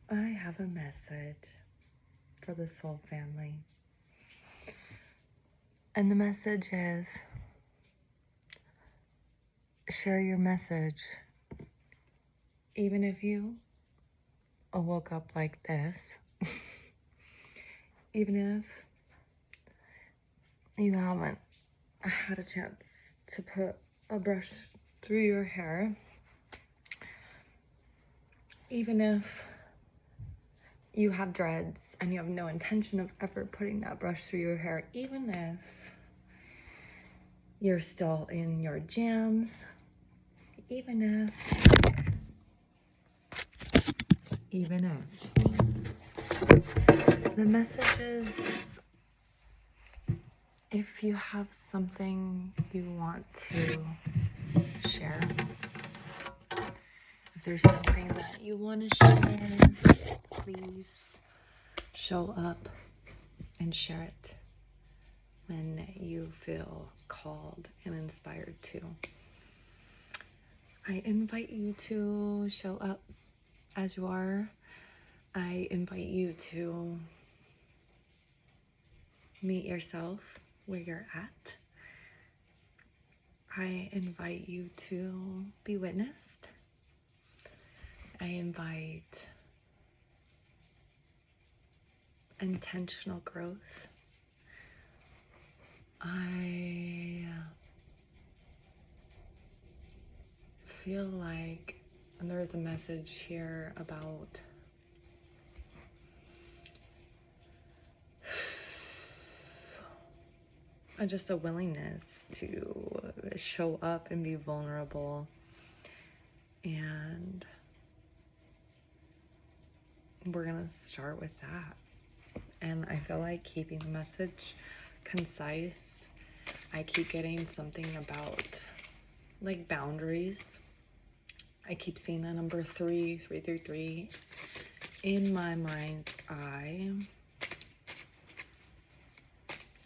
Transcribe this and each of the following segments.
I have a message for the soul family. And the message is share your message. Even if you woke up like this, even if you haven't had a chance to put a brush through your hair, even if you have dreads and you have no intention of ever putting that brush through your hair, even if you're still in your jams, even if the message is, if you have something you want to share, if there's something that you want to share, please show up and share it when you feel called and inspired to. I invite you to show up as you are. I invite you to meet yourself where you're at. I invite you to be witnessed. I invite intentional growth. I feel like there's a message here about just a willingness to show up and be vulnerable, and we're gonna start with that. And I feel like keeping the message concise. I keep getting something about like boundaries. I keep seeing the number 333 in my mind's eye.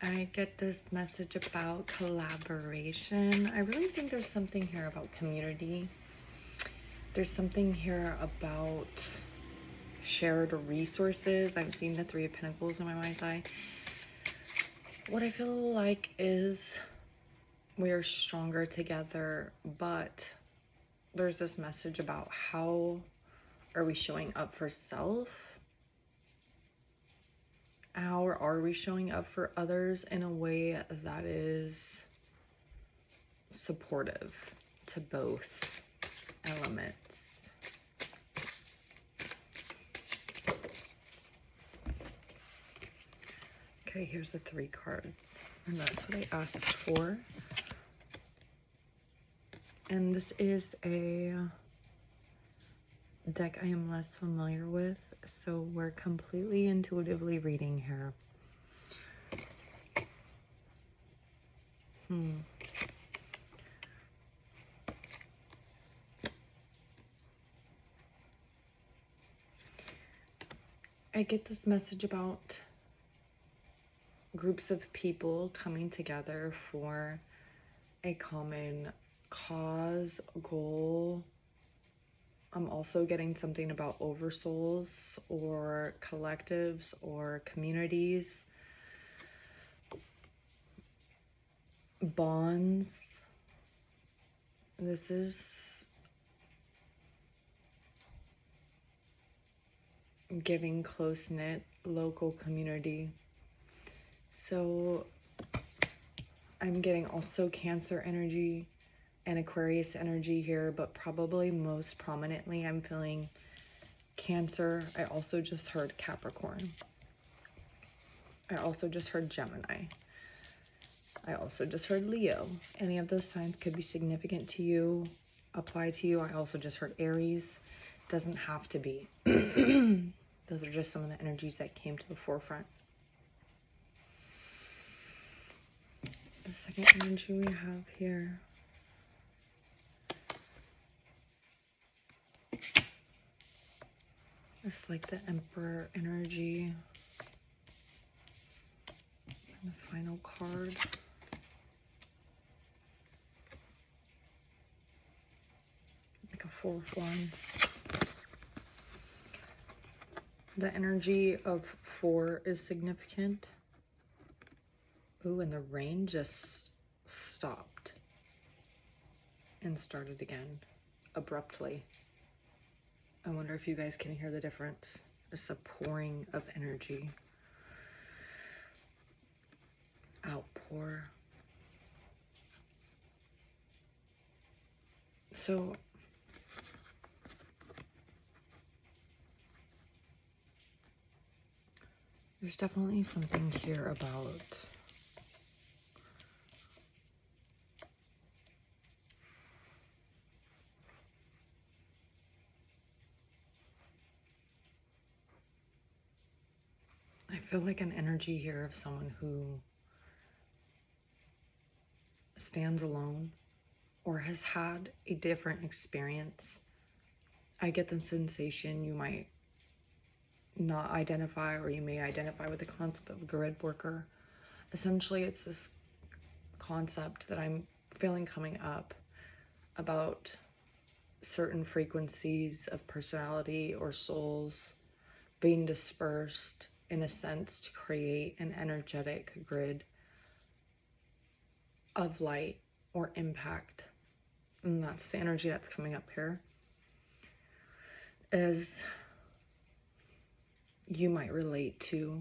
I get this message about collaboration. I really think there's something here about community. There's something here about shared resources. I'm seeing the 3 of Pentacles in my mind's eye. What I feel like is we're stronger together, but there's this message about how are we showing up for self? How are we showing up for others in a way that is supportive to both elements? Okay, here's the 3 cards, and that's what I asked for. And this is a deck I am less familiar with, so we're completely intuitively reading here. I get this message about groups of people coming together for a common cause, goal. I'm also getting something about oversouls or collectives or communities, bonds. This is giving close-knit local community. So I'm getting also Cancer energy and Aquarius energy here, but probably most prominently I'm feeling Cancer. I also just heard Capricorn. I also just heard Gemini. I also just heard Leo. Any of those signs could be significant to you, apply to you. I also just heard Aries. Doesn't have to be. Those are just some of the energies that came to the forefront. The second energy we have here. It's like the Emperor energy. And the final card. Like a 4 of Wands. The energy of 4 is significant. Ooh, and the rain just stopped and started again abruptly. I wonder if you guys can hear the difference. It's a pouring of energy. Outpour. So there's definitely something here about I feel like an energy here of someone who stands alone or has had a different experience. I get the sensation you might not identify, or you may identify with the concept of a grid worker. Essentially, it's this concept that I'm feeling coming up about certain frequencies of personality or souls being dispersed in a sense to create an energetic grid of light or impact. And that's the energy that's coming up here. As you might relate to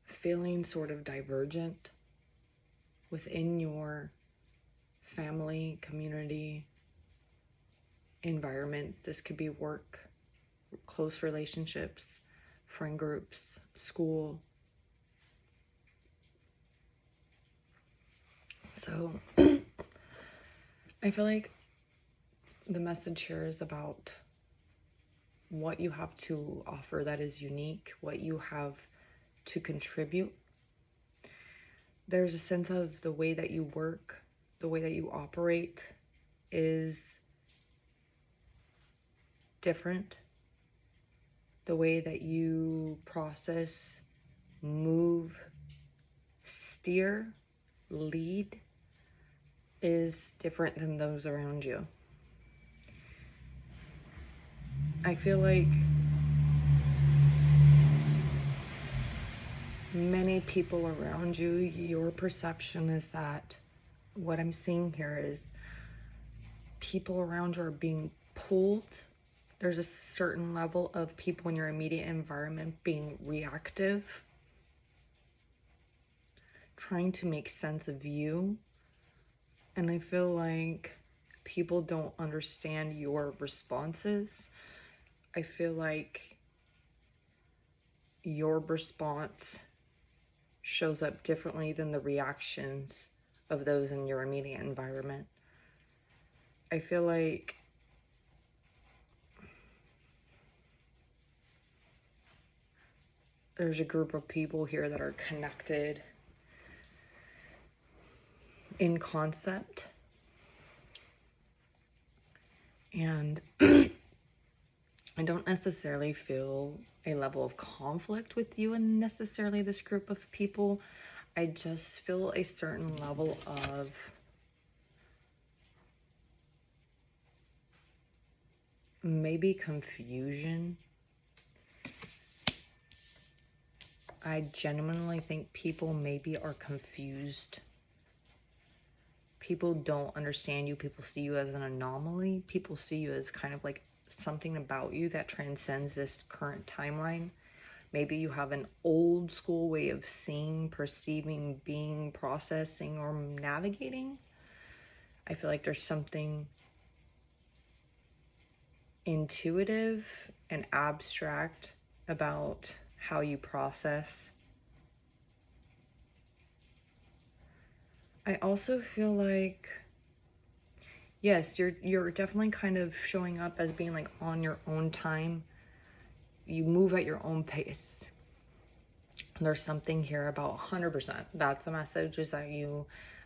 feeling sort of divergent within your family, community, environments. This could be work, close relationships, friend groups, school. So I feel like the message here is about what you have to offer that is unique, what you have to contribute. There's a sense of the way that you work, the way that you operate is different. The way that you process, move, steer, lead is different than those around you. I feel like many people around you, your perception is that what I'm seeing here is people around you are being pulled. There's a certain level of people in your immediate environment being reactive, trying to make sense of you. And I feel like people don't understand your responses. I feel like your response shows up differently than the reactions of those in your immediate environment. I feel like there's a group of people here that are connected in concept. And I don't necessarily feel a level of conflict with you and necessarily this group of people. I just feel a certain level of maybe confusion. I genuinely think people maybe are confused. People don't understand you. People see you as an anomaly. People see you as kind of like something about you that transcends this current timeline. Maybe you have an old school way of seeing, perceiving, being, processing, or navigating. I feel like there's something intuitive and abstract about how you process. I also feel like, yes, you're definitely kind of showing up as being like on your own time. You move at your own pace. There's something here about 100%. That's the message, is that you,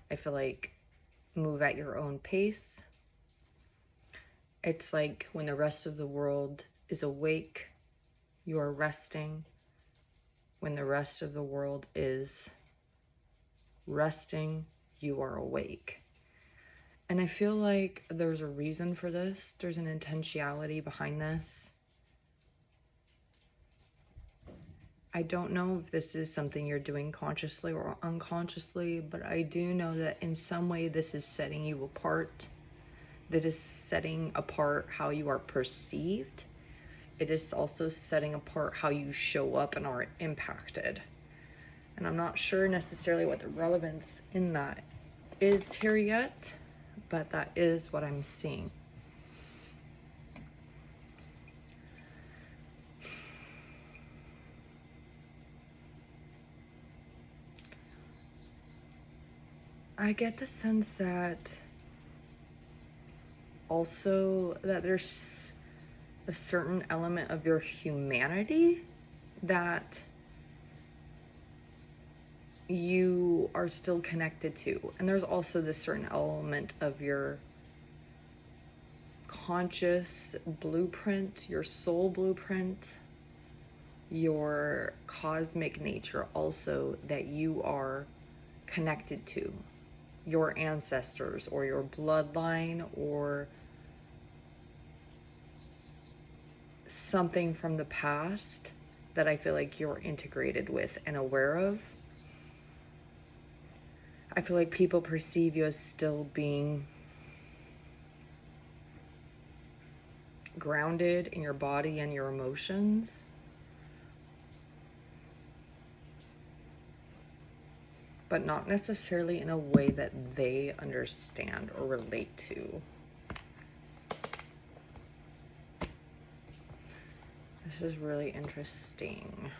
I feel like, move at your own pace. It's like when the rest of the world is awake, you are resting. When the rest of the world is resting, you are awake. And I feel like there's a reason for this. There's an intentionality behind this. I don't know if this is something you're doing consciously or unconsciously, but I do know that in some way this is setting you apart. That is setting apart how you are perceived. It is also setting apart how you show up and are impacted. And I'm not sure necessarily what the relevance in that is here yet, but that is what I'm seeing. I get the sense that also that there's a certain element of your humanity that you are still connected to. And there's also this certain element of your conscious blueprint, your soul blueprint, your cosmic nature also that you are connected to. Your ancestors or your bloodline or something from the past that I feel like you're integrated with and aware of. I feel like people perceive you as still being grounded in your body and your emotions. But not necessarily in a way that they understand or relate to. This is really interesting.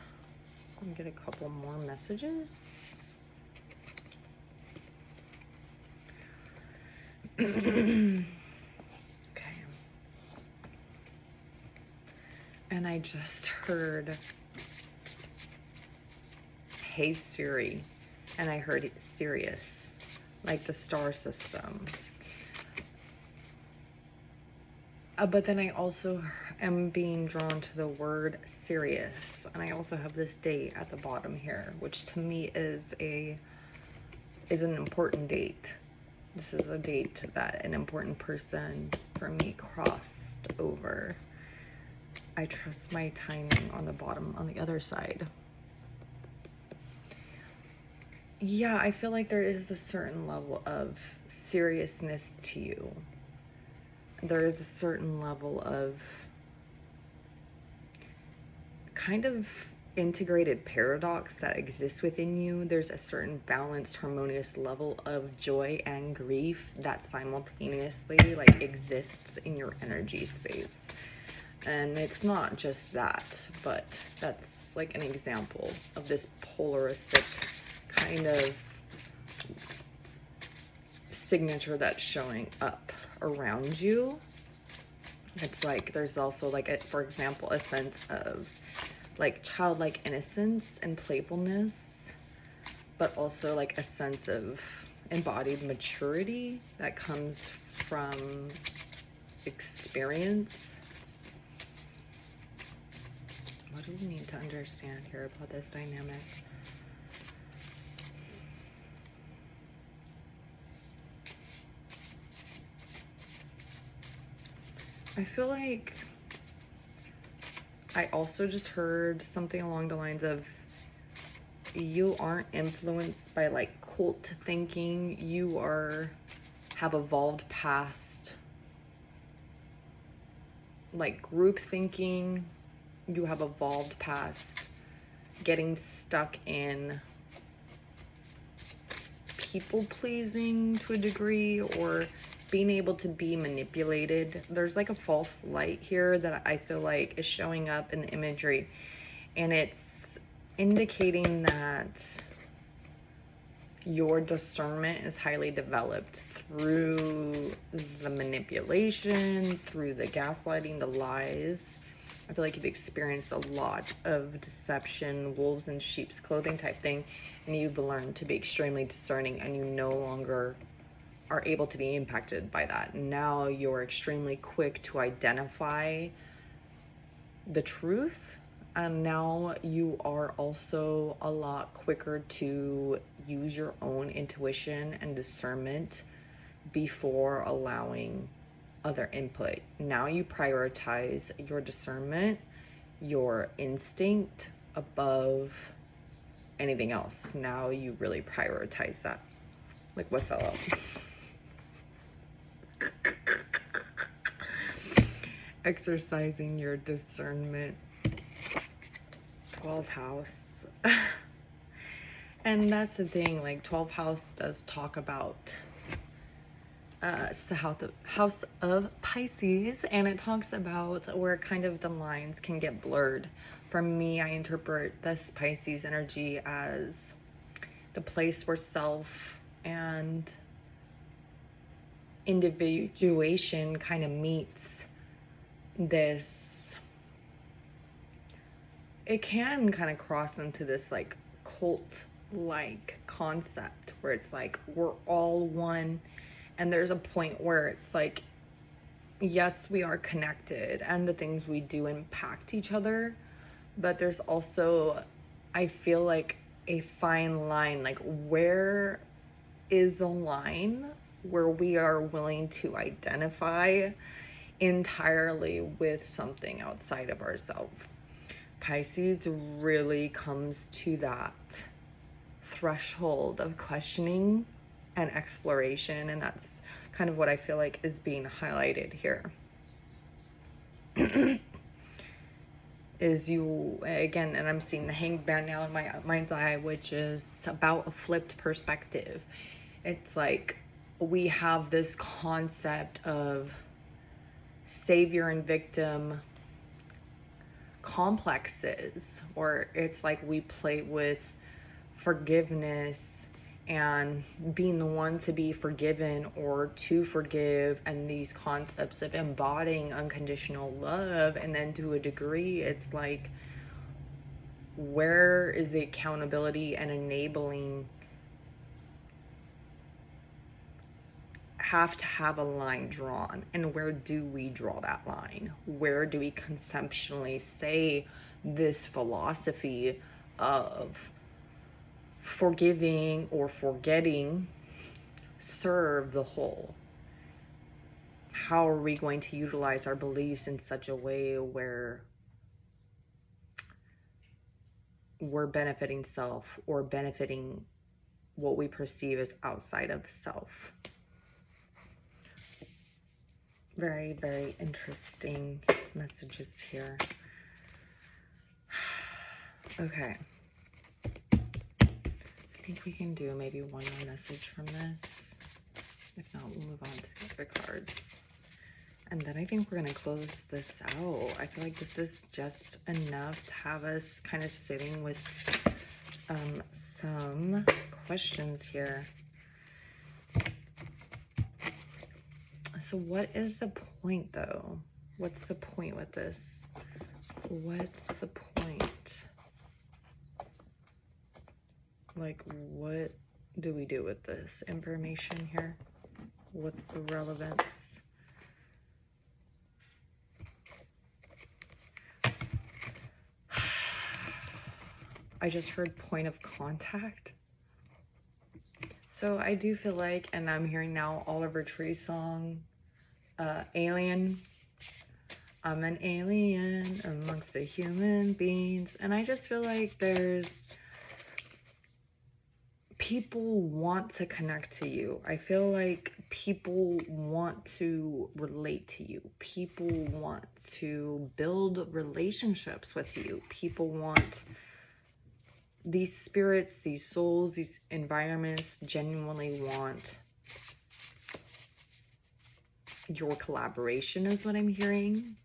Let me get a couple more messages. Okay. And I just heard, "Hey Siri," and I heard Sirius, like the star system. But then I also am being drawn to the word serious, and I also have this date at the bottom here, which to me is an important date. This is a date that an important person for me crossed over. I trust my timing on the bottom, on the other side. Yeah, I feel like there is a certain level of seriousness to you. There is a certain level of kind of integrated paradox that exists within you. There's a certain balanced, harmonious level of joy and grief that simultaneously like exists in your energy space. And it's not just that, but that's like an example of this polaristic kind of signature that's showing up around you. It's like there's also like for example, a sense of like childlike innocence and playfulness, but also like a sense of embodied maturity that comes from experience. What do we need to understand here about this dynamic? I feel like I also just heard something along the lines of you aren't influenced by like cult thinking. You have evolved past like group thinking. You have evolved past getting stuck in people pleasing to a degree or being able to be manipulated. There's like a false light here that I feel like is showing up in the imagery, and it's indicating that your discernment is highly developed through the manipulation, through the gaslighting, the lies. I feel like you've experienced a lot of deception, wolves in sheep's clothing type thing, and you've learned to be extremely discerning, and you no longer are able to be impacted by that. Now you're extremely quick to identify the truth, and now you are also a lot quicker to use your own intuition and discernment before allowing other input. Now you prioritize your discernment, your instinct above anything else. Now you really prioritize that. Like what fell out? Exercising your discernment. 12th house. And that's the thing, like 12th house does talk about it's the house of Pisces, and it talks about where kind of the lines can get blurred. For me, I interpret this Pisces energy as the place where self and individuation kind of meets this. It can kind of cross into this like cult-like concept where it's like we're all one. And there's a point where it's like, yes, we are connected and the things we do impact each other. But there's also, I feel like, a fine line. Like, where is the line where we are willing to identify entirely with something outside of ourselves? Pisces really comes to that threshold of questioning and exploration, and that's kind of what I feel like is being highlighted here. Is you, again, and I'm seeing the Hanged Man now in my mind's eye, which is about a flipped perspective. It's like we have this concept of savior and victim complexes, or it's like we play with forgiveness and being the one to be forgiven or to forgive, and these concepts of embodying unconditional love. And then to a degree, it's like, where is the accountability and enabling have to have a line drawn? And where do we draw that line? Where do we conceptually say this philosophy of forgiving or forgetting serve the whole? How are we going to utilize our beliefs in such a way where we're benefiting self or benefiting what we perceive as outside of self? Very, very interesting messages here. Okay. I think we can do maybe one more message from this. If not, we'll move on to the cards. And then I think we're going to close this out. I feel like this is just enough to have us kind of sitting with some questions here. So what is the point, though? What's the point with this? What's the point? Like, what do we do with this information here? What's the relevance? I just heard point of contact. So I do feel like, and I'm hearing now Oliver Tree's song, Alien. I'm an alien amongst the human beings. And I just feel like there's people want to connect to you. I feel like people want to relate to you. People want to build relationships with you. People want these spirits, these souls, these environments genuinely want your collaboration, is what I'm hearing.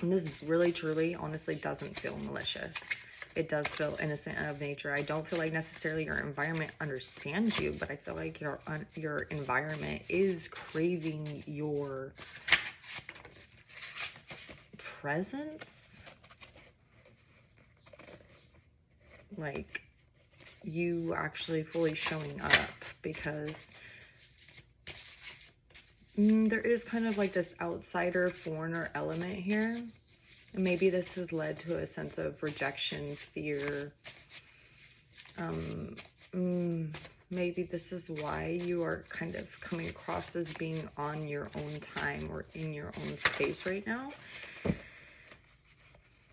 And this really, truly, honestly doesn't feel malicious. It does feel innocent of nature. I don't feel like necessarily your environment understands you, but I feel like your environment is craving your presence. Like, you actually fully showing up, because there is kind of like this outsider, foreigner element here. And maybe this has led to a sense of rejection, fear. Maybe this is why you are kind of coming across as being on your own time or in your own space right now.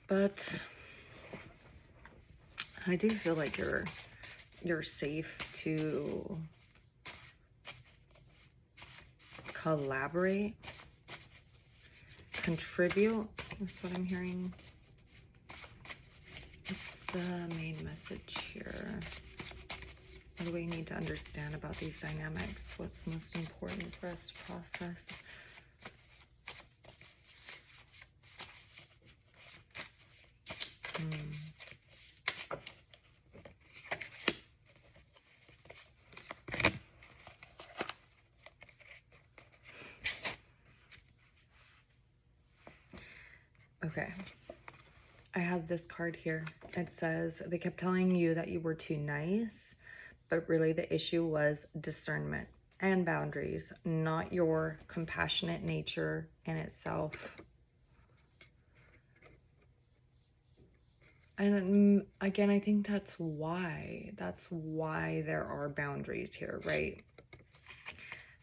But I do feel like you're safe to collaborate, contribute. That's what I'm hearing. What's the main message here? What do we need to understand about these dynamics? What's most important for us to process? Okay. I have this card here. It says, they kept telling you that you were too nice, but really the issue was discernment and boundaries, not your compassionate nature in itself. And again, I think that's why there are boundaries here, right?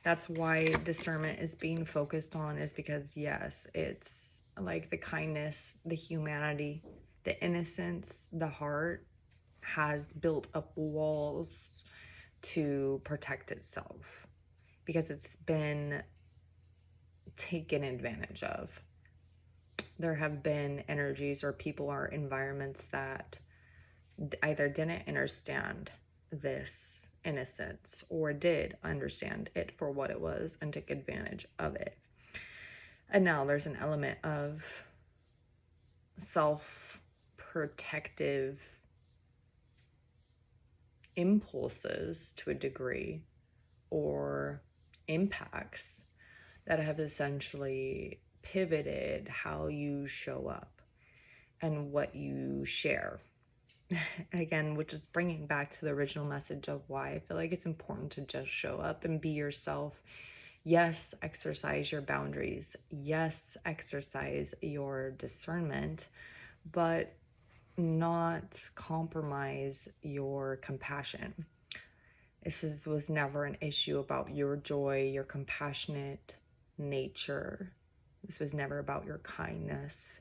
That's why discernment is being focused on, is because yes, it's like the kindness, the humanity, the innocence, the heart has built up walls to protect itself because it's been taken advantage of. There have been energies or people or environments that either didn't understand this innocence or did understand it for what it was and took advantage of it. And now there's an element of self-protective impulses to a degree, or impacts that have essentially pivoted how you show up and what you share. Again, which is bringing back to the original message of why I feel like it's important to just show up and be yourself. Yes, exercise your boundaries. Yes, exercise your discernment, but not compromise your compassion. This was never an issue about your joy, your compassionate nature. This was never about your kindness.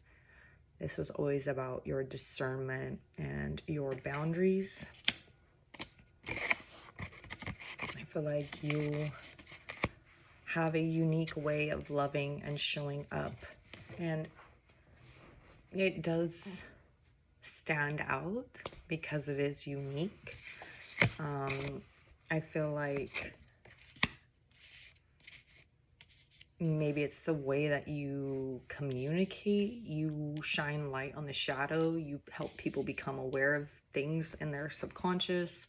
This was always about your discernment and your boundaries. I feel like you have a unique way of loving and showing up, and it does stand out because it is unique. I feel like maybe it's the way that you communicate. You shine light on the shadow. You help people become aware of things in their subconscious.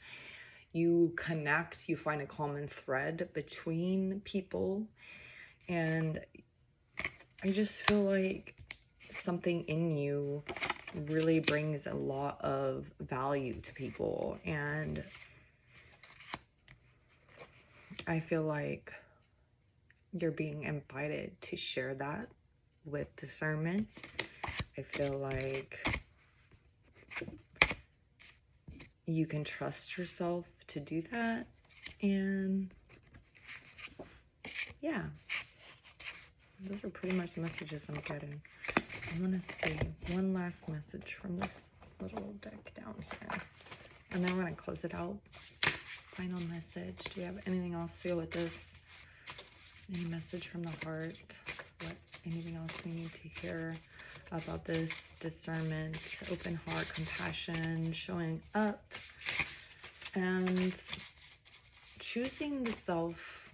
You connect. You find a common thread between people. And I just feel like something in you really brings a lot of value to people. And I feel like you're being invited to share that with discernment. I feel like you can trust yourself to do that. And yeah, those are pretty much the messages I'm getting. I'm gonna see one last message from this little deck down here, and then we're gonna close it out. Final message. Do we have anything else to go with this? Any message from the heart? Anything else we need to hear about this discernment, open heart, compassion, showing up, and choosing the self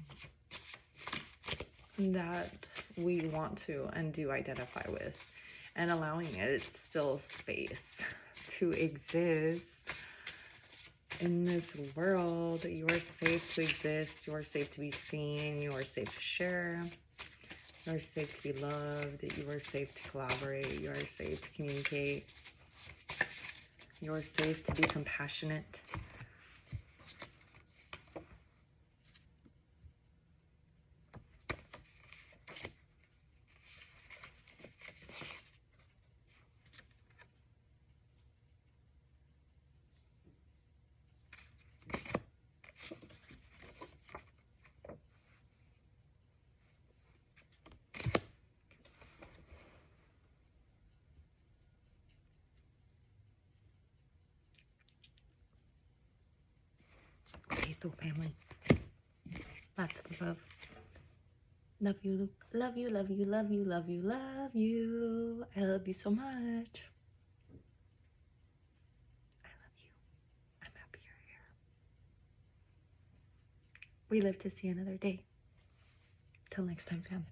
that we want to and do identify with, and allowing it still space to exist in this world. You are safe to exist. You are safe to be seen. You are safe to share. You are safe to be loved. You are safe to collaborate. You are safe to communicate. You are safe to be compassionate. soul family. Lots of love. Love you, love you, love you, love you, love you, love you. I love you so much. I love you. I'm happy you're here. We live to see another day. Till next time, fam.